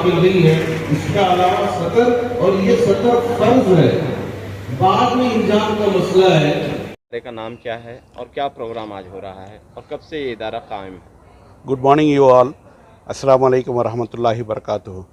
काबिल नहीं है। इसके अलावा सतर, और ये सतर फर्ज है, बाद में इंजाम का मसला है। इदारे का नाम क्या है और क्या प्रोग्राम आज हो रहा है और कब से ये इदारा कायम है? गुड मॉर्निंग यू ऑल, अस्सलाम वालेकुम वरहमतुल्लाहि वबरकातुहू।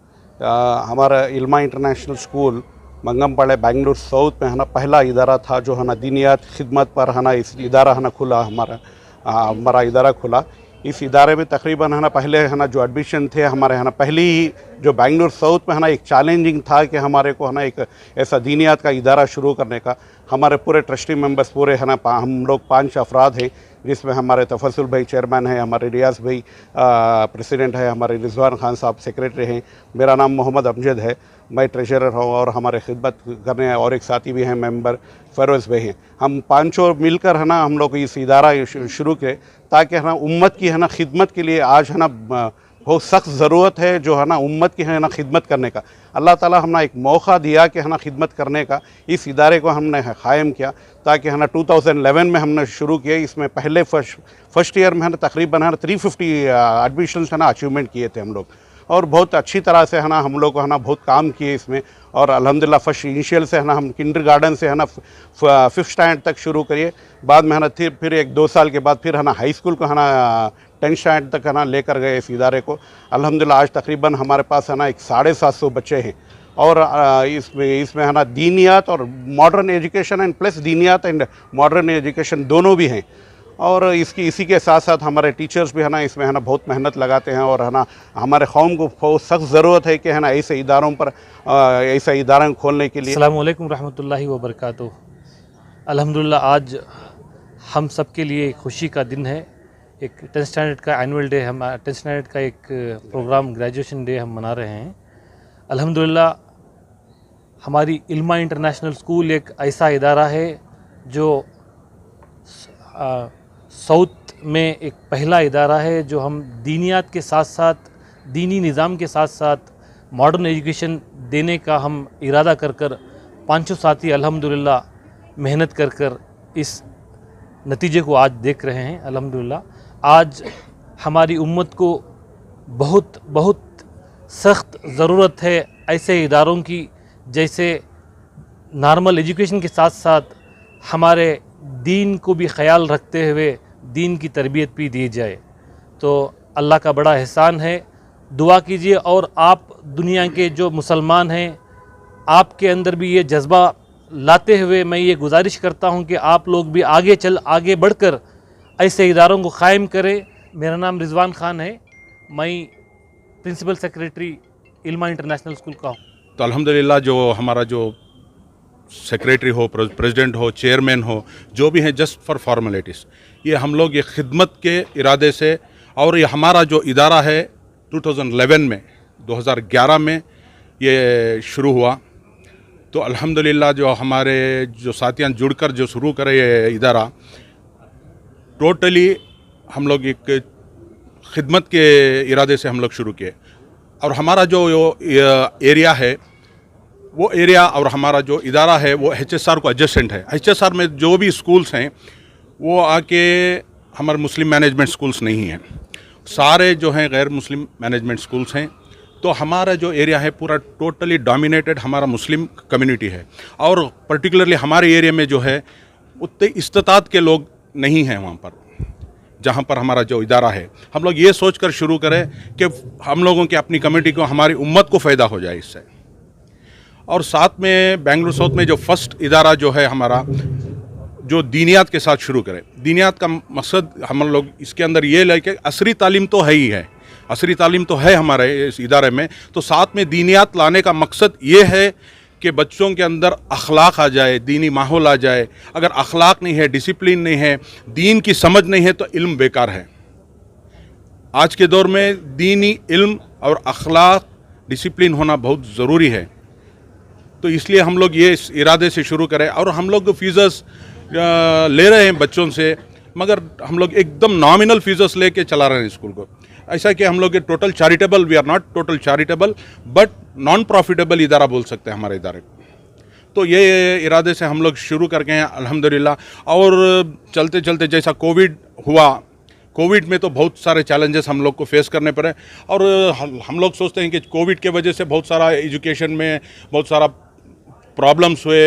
हमारा इल्मा इंटरनेशनल स्कूल मंगमपाड़े बेंगलुरु साउथ में है ना पहला इदारा था जो है ना दीनियात खिदमत पर है ना इस इदारा है ना खुला, हमारा इदारा खुला। इस इदारे में तकरीबन है ना पहले है ना जो एडमिशन थे हमारे है ना पहली ही जो बेंगलुरु साउथ में है ना एक चैलेंजिंग था कि हमारे को है ना एक ऐसा दीनियात का इदारा शुरू करने का। हमारे पूरे ट्रस्टी मेंबर्स पूरे है ना हम लोग 5 अफराद हैं, जिसमें हमारे तफसुल भाई चेयरमैन है, हमारे रियाज भाई प्रेसिडेंट है, हमारे रिजवान खान साहब सेक्रेटरी हैं, मेरा नाम मोहम्मद अमजद है, मैं ट्रेजरर हूँ और हमारे खिदमत करने और एक साथी भी हैं मेंबर फ़रोज़ भाई हैं। हम पाँचों मिलकर है ना हम लोग इस इदारा शुरू किए ताकि है ना उम्मत की है ना खिदमत के लिए आज है ना बहुत सख्त ज़रूरत है जो है ना उम्मत की है ना खिदमत करने का। अल्लाह ताला हमने एक मौका दिया कि है ना खिदमत करने का, इस इदारे को हमने क़ायम किया ताकि है ना 2011 में हमने शुरू किया। इसमें पहले फर्स्ट ईयर में है ना तकरीबन है ना 350 एडमिशन्स है ना अचीवमेंट किए थे हम लोग, और बहुत अच्छी तरह से है ना हम लोग को है ना बहुत काम किए इसमें। और अल्हम्दुलिल्लाह फर्स्ट इनिशियल से है ना हम किंडरगार्टन से है ना 5th स्टैंडर्ड तक शुरू करिए, बाद में है ना फिर 1-2 साल के बाद फिर है ना हाई स्कूल को है ना 10th स्टैंडर्ड तक है ना लेकर गए इस इदारे को। अल्हम्दुलिल्लाह आज तकरीबन हमारे पास है ना एक 750 बच्चे हैं, और इसमें है ना दीनियात और मॉडर्न एजुकेशन एंड प्लस दीनियात एंड मॉडर्न एजुकेशन दोनों भी हैं। और इसी के साथ साथ हमारे टीचर्स भी है ना इसमें है ना बहुत मेहनत लगाते हैं, और है ना हमारे कौम को बहुत सख्त ज़रूरत है कि है ना ऐसे इदारों पर ऐसा इदारा खोलने के लिए। अस्सलामु अलैकुम रहमतुल्लाहि व बरकातुहू। अल्हम्दुलिल्लाह आज हम सब के लिए खुशी का दिन है। एक 10th स्टैंडर्ड का एनुअल डे, हम 10th स्टैंडर्ड का एक प्रोग्राम ग्रेजुएशन डे हम मना रहे हैं। अल्हम्दुलिल्लाह हमारी इल्मा इंटरनेशनल स्कूल एक ऐसा इदारा है जो साउथ में एक पहला इदारा है जो हम दीनियात के साथ साथ, दीनी निज़ाम के साथ साथ मॉडर्न एजुकेशन देने का हम इरादा कर 500 साथी अल्हम्दुलिल्लाह मेहनत कर इस नतीजे को आज देख रहे हैं। अल्हम्दुलिल्लाह आज हमारी उम्मत को बहुत बहुत सख्त ज़रूरत है ऐसे इदारों की, जैसे नॉर्मल एजुकेशन के साथ साथ हमारे दीन को भी ख्याल रखते हुए दीन की तरबियत भी दी जाए। तो अल्लाह का बड़ा एहसान है, दुआ कीजिए। और आप दुनिया के जो मुसलमान हैं, आपके अंदर भी ये जज्बा लाते हुए मैं ये गुजारिश करता हूँ कि आप लोग भी आगे बढ़कर ऐसे इदारों को क़ायम करें। मेरा नाम रिजवान खान है, मैं प्रिंसिपल सेक्रेटरी इल्मा इंटरनेशनल स्कूल का हूँ। तो अल्हम्दुलिल्लाह जो हमारा जो सेक्रेटरी हो, प्रेसिडेंट हो, चेयरमैन हो, जो भी हैं जस्ट फॉर फॉर्मेलिटीज़, ये हम लोग ये खिदमत के इरादे से, और ये हमारा जो इदारा है 2011 में ये शुरू हुआ। तो अल्हम्दुलिल्लाह जो हमारे जो साथियाँ जुड़कर जो शुरू करे ये इदारा, टोटली हम लोग एक खिदमत के इरादे से हम लोग शुरू किए। और हमारा जो एरिया है वो एरिया और हमारा जो इदारा है वो HSR को एडजेसेंट है। HSR में जो भी स्कूल्स हैं वो आके हमारे मुस्लिम मैनेजमेंट स्कूल्स नहीं हैं, सारे जो हैं गैर मुस्लिम मैनेजमेंट स्कूल्स हैं। तो हमारा जो एरिया है पूरा टोटली डोमिनेटेड हमारा मुस्लिम कम्युनिटी है, और पर्टिकुलरली हमारे एरिया में जो है उतने इस्तात के लोग नहीं हैं वहाँ पर, जहाँ पर हमारा जो इदारा है। हम लोग ये सोच कर शुरू करें कि हम लोगों की अपनी कम्युनिटी को, हमारी उम्मत को फ़ायदा हो जाए इससे। और साथ में बेंगलुरु साउथ में जो फर्स्ट इदारा जो है हमारा, जो दीनियात के साथ शुरू करें। दीनियात का मकसद हम लोग इसके अंदर ये ले कि असरी तालीम तो है ही है, असरी तालीम तो है हमारे इस इदारे में, तो साथ में दीनियात लाने का मकसद ये है कि बच्चों के अंदर अखलाक आ जाए, दीनी माहौल आ जाए। अगर अखलाक नहीं है, डिसिप्लिन नहीं है, दीन की समझ नहीं है तो इल्म बेकार है। आज के दौर में दीनी इल्म और अखलाक डिसिप्लिन होना बहुत ज़रूरी है। तो इसलिए हम लोग ये इस इरादे से शुरू करें। और हम लोग फ़ीस ले रहे हैं बच्चों से, मगर हम लोग एकदम नॉमिनल फ़ीस लेके चला रहे हैं स्कूल को। ऐसा कि हम लोग total charitable, we are not total charitable but non profitable इदारा बोल सकते हैं हमारे इदारे को। तो ये इरादे से हम लोग शुरू कर गए हैं अल्हम्दुलिल्लाह। और चलते चलते जैसा कोविड हुआ, कोविड में तो बहुत सारे चैलेंजेस हम लोग को फेस करने पड़े और हम लोग सोचते हैं कि कोविड के वजह से बहुत सारा एजुकेशन में बहुत सारा प्रॉब्लम्स हुए,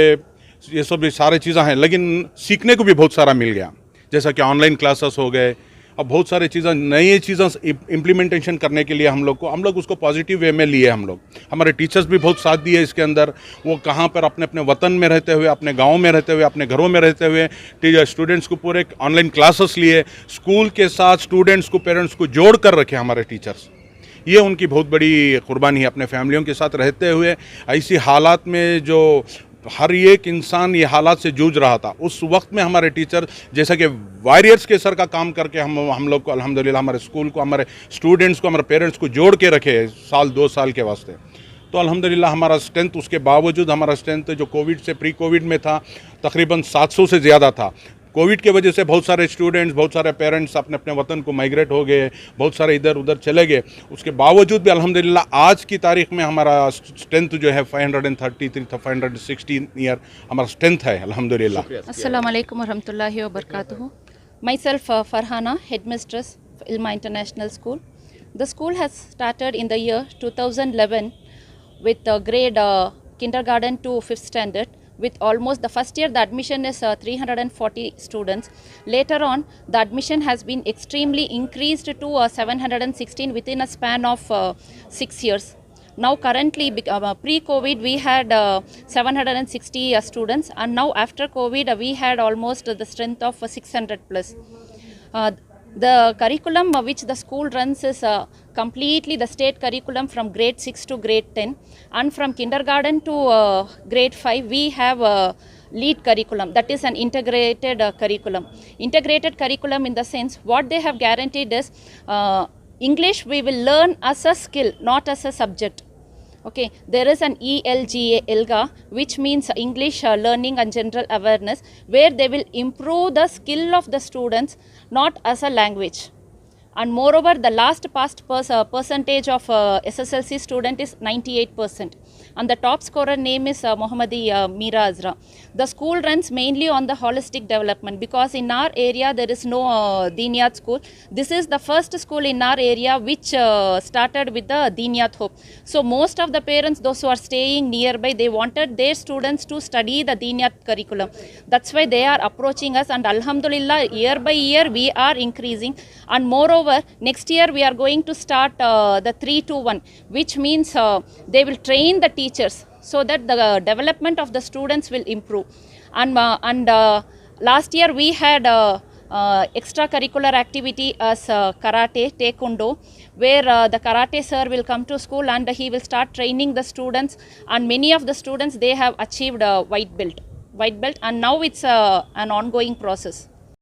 ये सब भी सारी चीज़ें हैं, लेकिन सीखने को भी बहुत सारा मिल गया, जैसा कि ऑनलाइन क्लासेस हो गए और बहुत सारी चीज़ें, नई चीज़ें इम्प्लीमेंटेशन करने के लिए हम लोग उसको पॉजिटिव वे में लिए। हम लोग, हमारे टीचर्स भी बहुत साथ दिए इसके अंदर। वो कहाँ पर अपने अपने वतन में रहते हुए, अपने गांव में रहते हुए, अपने घरों में रहते हुए स्टूडेंट्स को पूरे ऑनलाइन क्लासेस लिए, स्कूल के साथ स्टूडेंट्स को, पेरेंट्स को जोड़ कर रखे हमारे टीचर्स। ये उनकी बहुत बड़ी कुर्बानी है, अपने फैमिलियों के साथ रहते हुए ऐसी हालात में जो हर एक इंसान ये हालात से जूझ रहा था, उस वक्त में हमारे टीचर जैसा कि वॉरियर्स के सर का काम करके हम लोग को अल्हम्दुलिल्लाह, हमारे स्कूल को, हमारे स्टूडेंट्स को, हमारे पेरेंट्स को जोड़ के रखे साल 2 साल के वास्ते। तो अल्हम्दुलिल्लाह हमारा स्ट्रेंथ, उसके बावजूद हमारा स्ट्रेंथ जो कोविड से, प्री कोविड में था, तकरीबन 700 से ज़्यादा था। कोविड के वजह से बहुत सारे स्टूडेंट्स, बहुत सारे पेरेंट्स अपने अपने वतन को माइग्रेट हो गए, बहुत सारे इधर उधर चले गए। उसके बावजूद भी अल्हम्दुलिल्लाह आज की तारीख में हमारा स्ट्रेंथ जो है 533 516 ईयर हमारा स्ट्रेंथ है अल्हम्दुलिल्लाह। Assalamu alaikum warahmatullahi wabarakatuh. Myself Farhana, headmistress of Ilma International School. The school has started in the year 2011 with grade kindergarten to 5th standard. With almost the first year, the admission is 340 students. Later on, the admission has been extremely increased to 716 within a span of 6 years. Now currently, pre-COVID, we had 760 students, and now after COVID, we had almost the strength of 600 plus. The curriculum which the school runs is completely the state curriculum from grade 6 to grade 10, and from kindergarten to grade 5 we have lead curriculum, that is an integrated curriculum. Integrated curriculum in the sense, what they have guaranteed is English we will learn as a skill, not as a subject. Okay, there is an ELGA, ELGA, which means English learning and general awareness, where they will improve the skill of the students, not as a language. And moreover, the last past percentage of SSLC student is 98%. And the top scorer name is Mohammadi Meera Azra. The school runs mainly on the holistic development, because in our area there is no Diniyat school. This is the first school in our area which started with the Diniyat Hope. So most of the parents, those who are staying nearby, they wanted their students to study the Diniyat curriculum. That's why they are approaching us, and Alhamdulillah, year by year we are increasing. And moreover, next year we are going to start the 3-2-1, which means they will train the teachers so that the development of the students will improve. And last year we had extracurricular activity as karate, taekwondo, where the karate sir will come to school and he will start training the students, and many of the students, they have achieved white belt, and now it's an ongoing process.